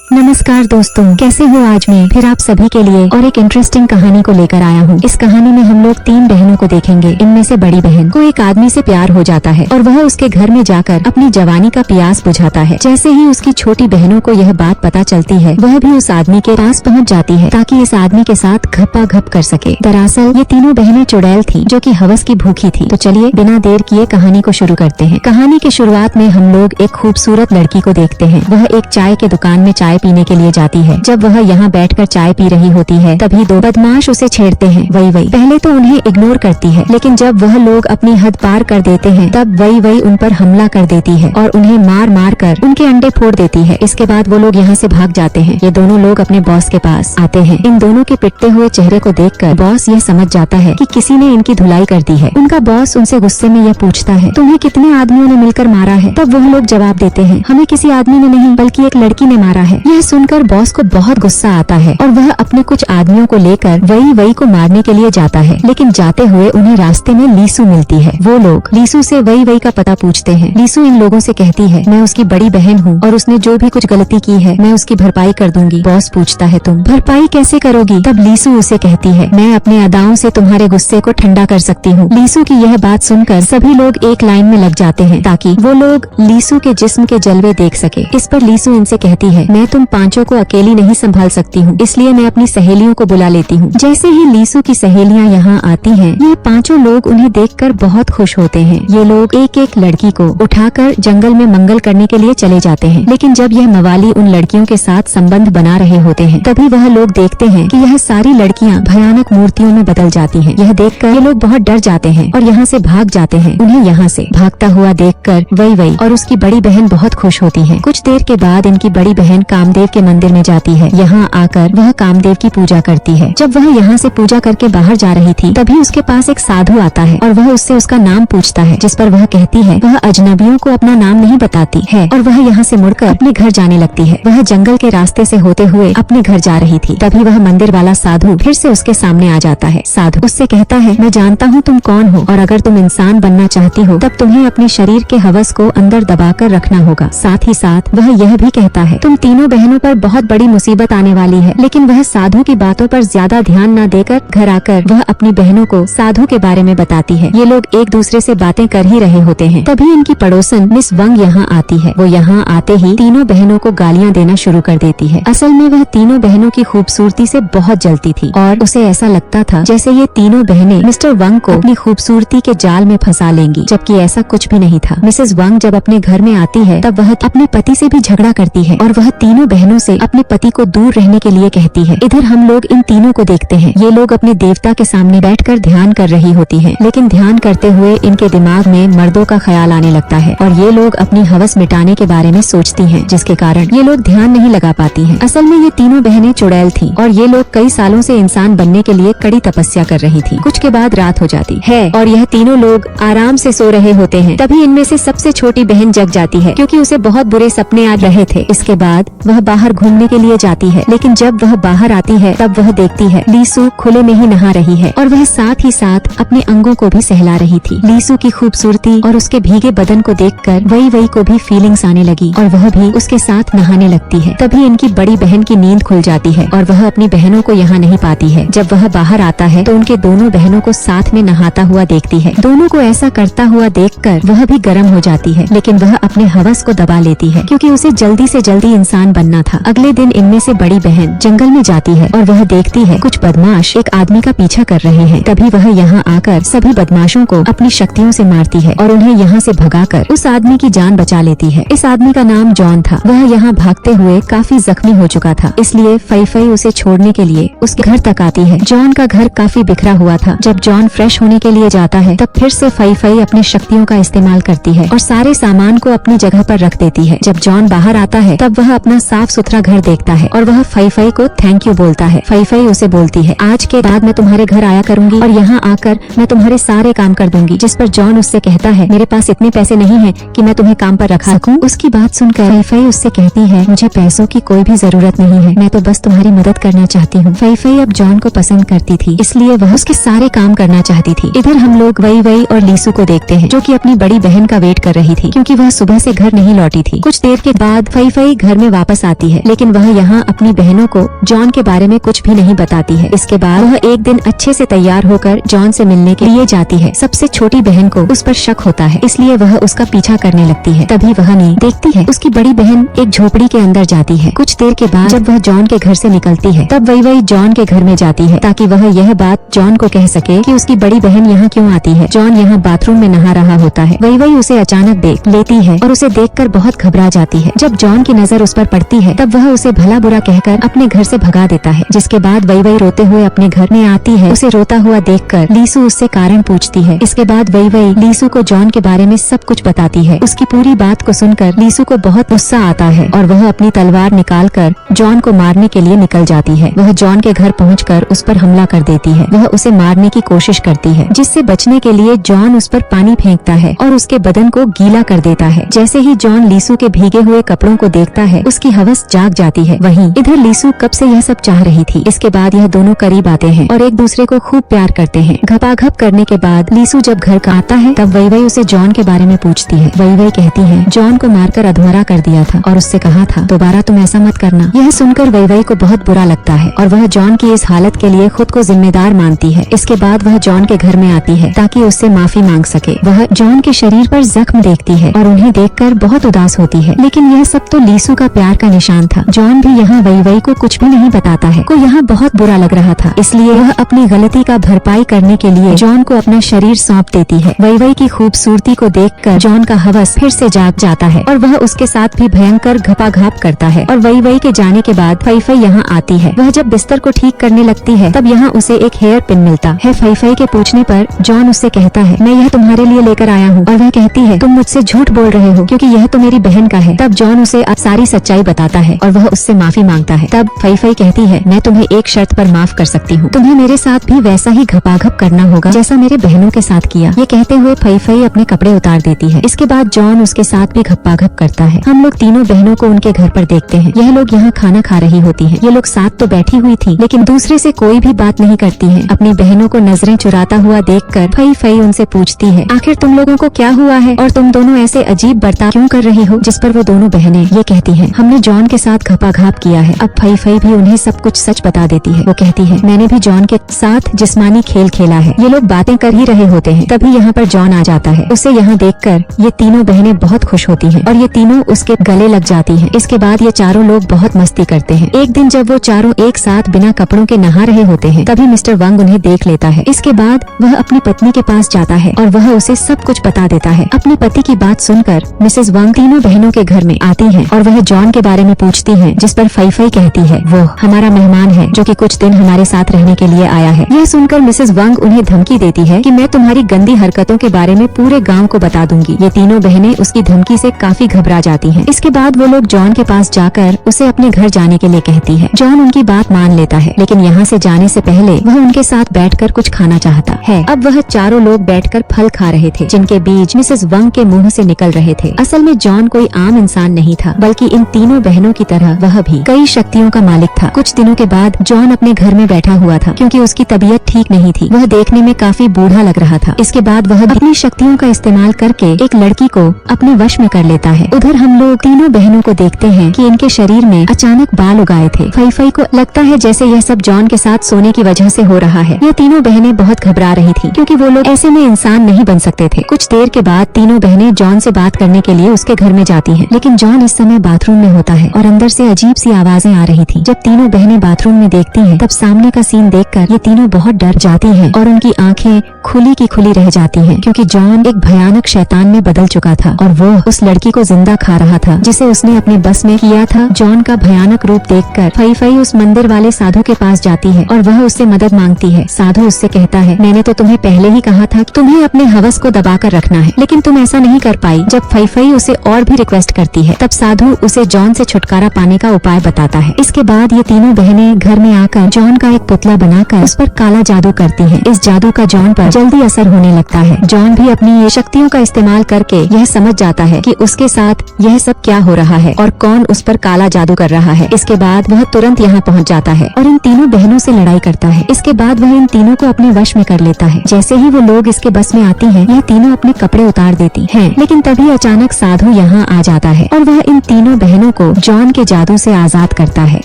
नमस्कार दोस्तों, कैसे हो? आज मैं फिर आप सभी के लिए और एक इंटरेस्टिंग कहानी को लेकर आया हूँ। इस कहानी में हम लोग 3 बहनों को देखेंगे। इनमें से बड़ी बहन को एक आदमी से प्यार हो जाता है और वह उसके घर में जाकर अपनी जवानी का प्यास बुझाता है। जैसे ही उसकी छोटी बहनों को यह बात पता चलती है, वह भी उस आदमी के पास पहुँच जाती है ताकि इस आदमी के साथ घप्पा घप कर सके। दरअसल ये तीनों बहनें चुड़ैल थी जो कि हवस की भूखी थी। तो चलिए बिना देर किए कहानी को शुरू करते हैं। कहानी की शुरुआत में हम लोग एक खूबसूरत लड़की को देखते हैं। वह एक चाय के दुकान में चाय पीने के लिए जाती है। जब वह यहाँ बैठकर चाय पी रही होती है, तभी 2 बदमाश उसे छेड़ते हैं। वही पहले तो उन्हें इग्नोर करती है, लेकिन जब वह लोग अपनी हद पार कर देते हैं, तब वही उन पर हमला कर देती है और उन्हें मार मार कर उनके अंडे फोड़ देती है। इसके बाद वो लोग यहाँ से भाग जाते हैं। ये दोनों लोग अपने बॉस के पास आते हैं। इन दोनों के पिटते हुए चेहरे को देखकर बॉस यह समझ जाता है कि किसी ने इनकी धुलाई कर दी है। उनका बॉस उनसे गुस्से में यह पूछता है, तुम्हें कितने आदमियों ने मिलकर मारा है? तब वह लोग जवाब देते हैं, हमें किसी आदमी ने नहीं बल्कि एक लड़की ने मारा है। यह सुनकर बॉस को बहुत गुस्सा आता है और वह अपने कुछ आदमियों को लेकर वही को मारने के लिए जाता है। लेकिन जाते हुए उन्हें रास्ते में लीसू मिलती है। वो लोग लीसू से वही का पता पूछते हैं। लीसू इन लोगों से कहती है, मैं उसकी बड़ी बहन हूँ और उसने जो भी कुछ गलती की है मैं उसकी भरपाई कर दूंगी। बॉस पूछता है, तुम भरपाई कैसे करोगी? तब लीसू उसे कहती है, मैं अपने अदाओं से तुम्हारे गुस्से को ठंडा कर सकती हूँ। लीसू की यह बात सुनकर सभी लोग एक लाइन में लग जाते हैं ताकि वो लोग लीसू के जिस्म के जलवे देख सके। इस पर लीसू इनसे कहती है, मैं तुम पांचों को अकेली नहीं संभाल सकती हूँ, इसलिए मैं अपनी सहेलियों को बुला लेती हूँ। जैसे ही लीसू की सहेलियाँ यहाँ आती हैं, ये पांचों लोग उन्हें देखकर बहुत खुश होते हैं। ये लोग एक एक लड़की को उठाकर जंगल में मंगल करने के लिए चले जाते हैं। लेकिन जब यह मवाली उन लड़कियों के साथ संबंध बना रहे होते हैं, तभी वह लोग देखते हैं कि यह सारी लड़कियाँ भयानक मूर्तियों में बदल जाती हैं। यह देखकर ये लोग बहुत डर जाते हैं और यहाँ से भाग जाते हैं। उन्हें यहाँ से भागता हुआ देखकर वही और उसकी बड़ी बहन बहुत खुश होती है। कुछ देर के बाद इनकी बड़ी बहन कामदेव के मंदिर में जाती है। यहाँ आकर वह कामदेव की पूजा करती है। जब वह यहाँ से पूजा करके बाहर जा रही थी, तभी उसके पास एक साधु आता है और वह उससे उसका नाम पूछता है, जिस पर वह कहती है वह अजनबियों को अपना नाम नहीं बताती है और वह यहाँ से मुड़कर अपने घर जाने लगती है। वह जंगल के रास्ते से होते हुए अपने घर जा रही थी। तभी वह मंदिर वाला साधु फिर से उसके सामने आ जाता है। साधु उससे कहता है, मैं जानता हूँ तुम कौन हो और अगर तुम इंसान बनना चाहती हो तब तुम्हें अपने शरीर के हवस को अंदर दबाकर रखना होगा। साथ ही साथ वह यह भी कहता है, तुम तीनों बहनों पर बहुत बड़ी मुसीबत आने वाली है। लेकिन वह साधु की बातों पर ज्यादा ध्यान न देकर घर आकर वह अपनी बहनों को साधु के बारे में बताती है। ये लोग एक दूसरे से बातें कर ही रहे होते हैं। तभी इनकी पड़ोसन मिस वंग यहाँ आती है। वो यहाँ आते ही तीनों बहनों को गालियाँ देना शुरू कर देती है। असल में वह तीनों बहनों की खूबसूरती से बहुत जलती थी और उसे ऐसा लगता था जैसे ये तीनों बहनें मिस्टर वंग को अपनी खूबसूरती के जाल में फंसा लेंगी, जबकि ऐसा कुछ भी नहीं था। मिसेस वंग जब अपने घर में आती है, तब वह अपने पति से भी झगड़ा करती है और वह तीनों बहनों से अपने पति को दूर रहने के लिए कहती है। इधर हम लोग इन तीनों को देखते हैं। ये लोग अपने देवता के सामने बैठकर ध्यान कर रही होती हैं, लेकिन ध्यान करते हुए इनके दिमाग में मर्दों का ख्याल आने लगता है और ये लोग अपनी हवस मिटाने के बारे में सोचती हैं, जिसके कारण ये लोग ध्यान नहीं लगा पाती हैं। असल में ये तीनों बहनें चुड़ैल थीं और ये लोग कई सालों से इंसान बनने के लिए कड़ी तपस्या कर रही थी। कुछ के बाद रात हो जाती है और यह तीनों लोग आराम से सो रहे होते हैं। तभी इनमें से सबसे छोटी बहन जग जाती है, क्योंकि उसे बहुत बुरे सपने आ रहे थे। इसके बाद वह बाहर घूमने के लिए जाती है, लेकिन जब वह बाहर आती है तब वह देखती है लीसू खुले में ही नहा रही है और वह साथ ही साथ अपने अंगों को भी सहला रही थी। लीसू की खूबसूरती और उसके भीगे बदन को देखकर वही को भी फीलिंग्स आने लगी और वह भी उसके साथ नहाने लगती है। तभी इनकी बड़ी बहन की नींद खुल जाती है और वह अपनी बहनों को यहाँ नहीं पाती है। जब वह बाहर आता है तो उनके दोनों बहनों को साथ में नहाता हुआ देखती है। दोनों को ऐसा करता हुआ देखकर वह भी गर्म हो जाती है, लेकिन वह अपने हवस को दबा लेती है क्योंकि उसे जल्दी से जल्दी इंसान बनना था। अगले दिन इनमें से बड़ी बहन जंगल में जाती है और वह देखती है कुछ बदमाश एक आदमी का पीछा कर रहे हैं। तभी वह यहाँ आकर सभी बदमाशों को अपनी शक्तियों से मारती है और उन्हें यहाँ से भगाकर उस आदमी की जान बचा लेती है। इस आदमी का नाम जॉन था। वह यहाँ भागते हुए काफी जख्मी हो चुका था, इसलिए फई उसे छोड़ने के लिए उसके घर तक आती है। जॉन का घर काफी बिखरा हुआ था। जब जॉन फ्रेश होने के लिए जाता है, तब फिर से फई अपनी शक्तियों का इस्तेमाल करती है और सारे सामान को अपनी जगह पर रख देती है। जब जॉन बाहर आता है, तब वह अपना साफ सुथरा घर देखता है और वह फई को थैंक यू बोलता है। फई उसे बोलती है, आज के बाद मैं तुम्हारे घर आया करूंगी और यहाँ आकर मैं तुम्हारे सारे काम कर दूंगी। जिस पर जॉन उससे कहता है, मेरे पास इतने पैसे नहीं हैं कि मैं तुम्हें काम पर रखा सकूं। उसकी बात सुनकर फई उससे कहती है, मुझे पैसों की कोई भी जरूरत नहीं है, मैं तो बस तुम्हारी मदद करना चाहती हूँ। फई अब जॉन को पसंद करती थी, इसलिए वह उसके सारे काम करना चाहती थी। इधर हम लोग वही और लीसू को देखते हैं, जो कि अपनी बड़ी बहन का वेट कर रही थी, क्योंकि वह सुबह से घर नहीं लौटी थी। कुछ देर के बाद फई घर में वापस वापस आती है, लेकिन वह यहाँ अपनी बहनों को जॉन के बारे में कुछ भी नहीं बताती है। इसके बाद वह एक दिन अच्छे से तैयार होकर जॉन से मिलने के लिए जाती है। सबसे छोटी बहन को उस पर शक होता है, इसलिए वह उसका पीछा करने लगती है। तभी वह नहीं देखती है उसकी बड़ी बहन एक झोपड़ी के अंदर जाती है। कुछ देर के बाद जब वह जॉन के घर से निकलती है, तब वही जॉन के घर में जाती है ताकि वह यह बात जॉन को कह सके कि उसकी बड़ी बहन यहाँ क्यों आती है। जॉन यहाँ बाथरूम में नहा रहा होता है। वही उसे अचानक देख लेती है और उसे देखकर बहुत घबरा जाती है। जब जॉन की नजर उस पर पड़ती है, तब वह उसे भला बुरा कहकर अपने घर से भगा देता है। जिसके बाद वही रोते हुए अपने घर में आती है। उसे रोता हुआ देखकर लीसू उससे कारण पूछती है। इसके बाद वही लीसू को जॉन के बारे में सब कुछ बताती है। उसकी पूरी बात को सुनकर लीसू को बहुत गुस्सा आता है और वह अपनी तलवार निकालकर जॉन को मारने के लिए निकल जाती है। वह जॉन के घर पहुंचकर उस पर हमला कर देती है। वह उसे मारने की कोशिश करती है, जिससे बचने के लिए जॉन उस पर पानी फेंकता है और उसके बदन को गीला कर देता है। जैसे ही जॉन लीसू के भीगे हुए कपड़ों को देखता है, उसकी हवस जाग जाती है। वहीं इधर लीसू कब से यह सब चाह रही थी। इसके बाद यह दोनों करीब आते हैं और एक दूसरे को खूब प्यार करते हैं। घपाघप करने के बाद लीसू जब घर का आता है, तब वही उसे जॉन के बारे में पूछती है। वही कहती है जॉन को मारकर अधूरा कर दिया था और उससे कहा था दोबारा तुम ऐसा मत करना। यह सुनकर वही को बहुत बुरा लगता है और वह जॉन की इस हालत के लिए खुद को जिम्मेदार मानती है। इसके बाद वह जॉन के घर में आती है ताकि उससे माफी मांग सके। वह जॉन के शरीर पर जख्म देखती है और उन्हें देखकर बहुत उदास होती है, लेकिन यह सब तो लीसू का प्यार का निशान था। जॉन भी यहाँ वही को कुछ भी नहीं बताता है। को यहाँ बहुत बुरा लग रहा था, इसलिए वह अपनी गलती का भरपाई करने के लिए जॉन को अपना शरीर सौंप देती है। वही की खूबसूरती को देखकर जॉन का हवस फिर से जाग जाता है और वह उसके साथ भी भयंकर घपाघप करता है। और वही के जाने के बाद फई यहाँ आती है। वह जब बिस्तर को ठीक करने लगती है, तब यहाँ उसे एक हेयर पिन मिलता है। फई के पूछने पर जॉन उससे कहता है मैं यह तुम्हारे लिए लेकर आया हूँ। और वह कहती है तुम मुझसे झूठ बोल रहे हो क्योंकि यह तो मेरी बहन का है। तब जॉन उसे अब सारी सच्चाई बताता है और वह उससे माफी मांगता है। तब फई कहती है मैं तुम्हें एक शर्त पर माफ कर सकती हूँ, तुम्हें मेरे साथ भी वैसा ही घपाघप करना होगा जैसा मेरे बहनों के साथ किया। ये कहते हुए फई अपने कपड़े उतार देती है। इसके बाद जॉन उसके साथ भी घपाघप करता है। हम लोग तीनों बहनों को उनके घर पर देखते हैं। यह लोग यहाँ खाना खा रही होती हैं। ये लोग साथ तो बैठी हुई थी, लेकिन दूसरे से कोई भी बात नहीं करती हैं। अपनी बहनों को नजरें चुराता हुआ देखकर फई उनसे पूछती है आखिर तुम लोगों को क्या हुआ है और तुम दोनों ऐसे अजीब बर्ताव क्यों कर रही हो। जिस पर वो दोनों बहनें ये कहती हैं हमने जॉन के साथ घपाघप किया है। अब फई भी उन्हें सब कुछ सच बता देती है। वो कहती है मैंने भी जॉन के साथ जिस्मानी खेल खेला है। ये लोग बातें कर ही रहे होते हैं, तभी यहाँ पर जॉन आ जाता है। उसे यहाँ देखकर ये तीनों बहनें बहुत खुश होती हैं और ये तीनों उसके गले लग जाती हैं। इसके बाद ये चारों लोग बहुत मस्ती करते हैं। एक दिन जब वो चारों एक साथ बिना कपड़ों के नहा रहे होते हैं, तभी मिस्टर वंग उन्हें देख लेता है। इसके बाद वह अपनी पत्नी के पास जाता है और वह उसे सब कुछ बता देता है। अपनी पति की बात सुनकर मिसेस वंग तीनों बहनों के घर में आती हैं और वह जॉन के बारे में पूछती हैं, जिस पर फई कहती है वो हमारा मेहमान है जो कि कुछ दिन हमारे साथ रहने के लिए आया है। यह सुनकर मिसेस वंग उन्हें धमकी देती है कि मैं तुम्हारी गंदी हरकतों के बारे में पूरे गाँव को बता दूंगी। ये तीनों बहनें उसकी धमकी से काफी घबरा जाती हैं। इसके बाद वो लोग जॉन के पास जाकर उसे अपने घर जाने के लिए कहती है। जॉन उनकी बात मान लेता है, लेकिन यहाँ से जाने से पहले वह उनके साथ बैठकर कुछ खाना चाहता है। अब वह चारों लोग बैठकर फल खा रहे थे, जिनके बीज मिसेस वंग के मुंह से निकल रहे थे। असल में जॉन कोई आम इंसान नहीं था, बल्कि इन तीनों बहनों की तरह वह भी कई शक्तियों का मालिक था। कुछ दिनों के बाद जॉन अपने घर में बैठा हुआ था, क्योंकि उसकी तबीयत ठीक नहीं थी। वह देखने में काफी बूढ़ा लग रहा था। इसके बाद वह अपनी शक्तियों का इस्तेमाल करके एक लड़की को अपने वश में कर लेता है। उधर हम लोग तीनों बहनों को देखते हैं कि इनके शरीर में अचानक बाल उगाए थे। फई को लगता है जैसे यह सब जॉन के साथ सोने की वजह से हो रहा है। ये तीनों बहनें बहुत घबरा रही थी, क्योंकि वो लोग ऐसे में इंसान नहीं बन सकते थे। कुछ देर के बाद तीनों बहनें जॉन से बात करने के लिए उसके घर में जाती हैं, लेकिन जॉन इस समय बाथरूम में होता है और अंदर से अजीब सी आवाजें आ रही थी। जब तीनों बहनें बाथरूम में देखती हैं, तब सामने का सीन देखकर ये तीनों बहुत डर जाती हैं और उनकी आंखें खुली की खुली रह जाती हैं, क्योंकि जॉन एक भयानक शैतान में बदल चुका था और वो उस लड़की को जिंदा खा रहा था, जिसे उसने अपने बस में किया था। जॉन का भयानक रूप देखकर फई उस मंदिर वाले साधु के पास जाती है और वह उससे मदद मांगती है। साधु उससे कहता है मैंने तो तुम्हें पहले ही कहा था कि तुम्हें अपने हवस को दबा कर रखना है, लेकिन तुम ऐसा नहीं कर पाई। जब फई उसे और भी रिक्वेस्ट करती है, तब साधु उसे जॉन से छुटकारा पाने का उपाय बताता है। इसके बाद ये तीनों बहनें घर में आकर जॉन का एक पुतला बनाकर उस पर काला जादू करती हैं। इस जादू का जॉन पर जल्दी असर होने लगता है। जॉन भी अपनी ये शक्तियों का इस्तेमाल करके यह समझ जाता है कि उसके साथ यह सब क्या हो रहा है और कौन उस पर काला जादू कर रहा है। इसके बाद वह तुरंत यहाँ पहुँच जाता है और इन तीनों बहनों से लड़ाई करता है। इसके बाद वह इन तीनों को अपने वश में कर लेता है। जैसे ही वो लोग इसके बस में आती हैं, यह तीनों अपने कपड़े उतार देती हैं, लेकिन तभी अचानक साधु यहाँ आ जाता है और वह इन तीनों बहनों को जॉन के जादू से आजाद करता है।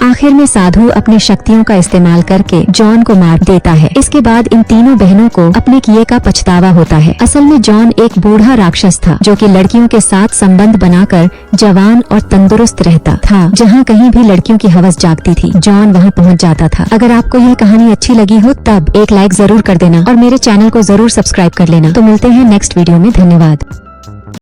आखिर में साधु अपनी शक्तियों का इस्तेमाल करके जॉन को मार देता है। इसके बाद इन तीनों बहनों को अपने किए का पछतावा होता है। असल में जॉन एक बूढ़ा राक्षस था जो कि लड़कियों के साथ संबंध बनाकर जवान और तंदुरुस्त रहता था। जहाँ कहीं भी लड़कियों की हवस जागती थी, जॉन वहाँ पहुँच जाता था। अगर आपको यह कहानी अच्छी लगी हो तब एक लाइक जरूर कर देना और मेरे चैनल को जरूर सब्सक्राइब कर लेना। तो मिलते हैं नेक्स्ट वीडियो में। धन्यवाद।